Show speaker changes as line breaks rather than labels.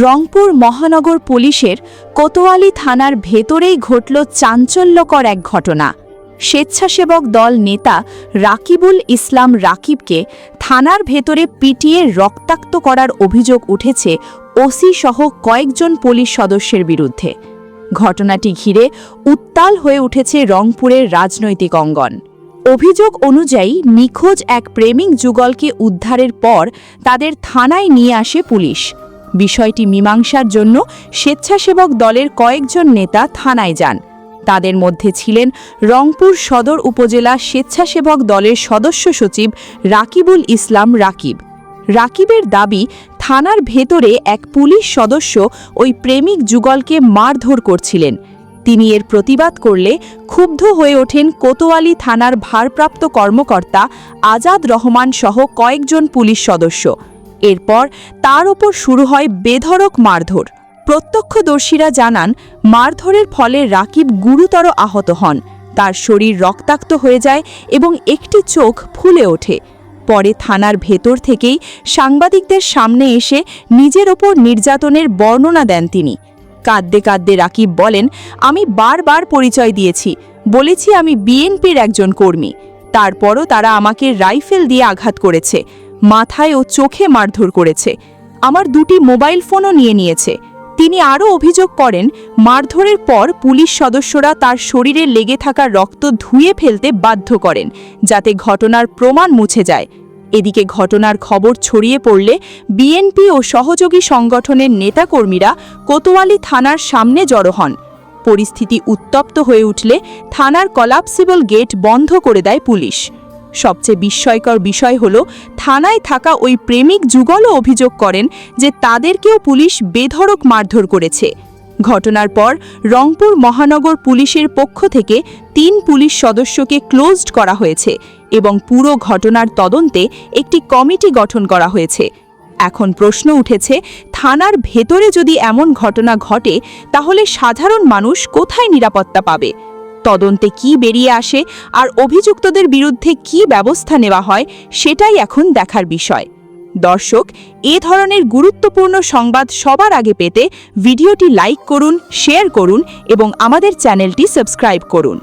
রংপুর মহানগর পুলিশের কোতোয়ালি থানার ভেতরেই ঘটল চাঞ্চল্যকর এক ঘটনা। স্বেচ্ছাসেবক দল নেতা রাকিবুল ইসলাম রাকিবকে থানার ভেতরে পিটিয়ে রক্তাক্ত করার অভিযোগ উঠেছে ওসি সহ কয়েকজন পুলিশ সদস্যের বিরুদ্ধে। ঘটনাটি ঘিরে উত্তাল হয়ে উঠেছে রংপুরের রাজনৈতিক অঙ্গন। অভিযোগ অনুযায়ী নিখোঁজ এক প্রেমিক যুগলকে উদ্ধারের পর তাদের থানায় নিয়ে আসে পুলিশ। বিষয়টি মীমাংসার জন্য স্বেচ্ছাসেবক দলের কয়েকজন নেতা থানায় যান। তাদের মধ্যে ছিলেন রংপুর সদর উপজেলা স্বেচ্ছাসেবক দলের সদস্য সচিব রাকিবুল ইসলাম রাকিব। রাকিবের দাবি, থানার ভেতরে এক পুলিশ সদস্য ওই প্রেমিক যুগলকে মারধর করছিলেন। তিনি এর প্রতিবাদ করলে ক্ষুব্ধ হয়ে ওঠেন কোতোয়ালি থানার ভারপ্রাপ্ত কর্মকর্তা আজাদ রহমান সহ কয়েকজন পুলিশ সদস্য। এরপর তার ওপর শুরু হয় বেধড়ক মারধর। প্রত্যক্ষদর্শীরা জানান, মারধরের ফলে রাকিব গুরুতর আহত হন। তার শরীর রক্তাক্ত হয়ে যায় এবং একটি চোখ ফুলে ওঠে। পরে থানার ভেতর থেকেই সাংবাদিকদের সামনে এসে নিজের ওপর নির্যাতনের বর্ণনা দেন তিনি। কাঁদতে কাঁদতে রাকিব বলেন, আমি বারবার পরিচয় দিয়েছি, বলেছি আমি বিএনপির একজন কর্মী। তারপরও তারা আমাকে রাইফেল দিয়ে আঘাত করেছে, মাথায় ও চোখে মারধর করেছে। আমার দুটি মোবাইল ফোনও নিয়েছে। তিনি আরও অভিযোগ করেন, মারধরের পর পুলিশ সদস্যরা তার শরীরে লেগে থাকা রক্ত ধুয়ে ফেলতে বাধ্য করেন, যাতে ঘটনার প্রমাণ মুছে যায়। এদিকে ঘটনার খবর ছড়িয়ে পড়লে বিএনপি ও সহযোগী সংগঠনের নেতাকর্মীরা কোতোয়ালি থানার সামনে জড়ো হন। পরিস্থিতি উত্তপ্ত হয়ে উঠলে থানার কলাপসিবল গেট বন্ধ করে দেয় পুলিশ। সবচেয়ে বিস্ময়কর বিষয় হল, থানায় থাকা ওই প্রেমিক যুগলও অভিযোগ করেন যে তাদেরকেও পুলিশ বেধড়ক মারধর করেছে। ঘটনার পর রংপুর মহানগর পুলিশের পক্ষ থেকে 3 পুলিশ সদস্যকে ক্লোজড করা হয়েছে এবং পুরো ঘটনার তদন্তে একটি কমিটি গঠন করা হয়েছে। এখন প্রশ্ন উঠেছে, থানার ভেতরে যদি এমন ঘটনা ঘটে, তাহলে সাধারণ মানুষ কোথায় নিরাপত্তা পাবে? তদন্তে কি বেরিয়ে আসে আর অভিযুক্তদের বিরুদ্ধে কি ব্যবস্থা নেওয়া হয়, সেটাই এখন দেখার বিষয়। দর্শক, এ ধরনের গুরুত্বপূর্ণ সংবাদ সবার আগে পেতে ভিডিওটি লাইক করুন, শেয়ার করুন এবং আমাদের চ্যানেলটি সাবস্ক্রাইব করুন।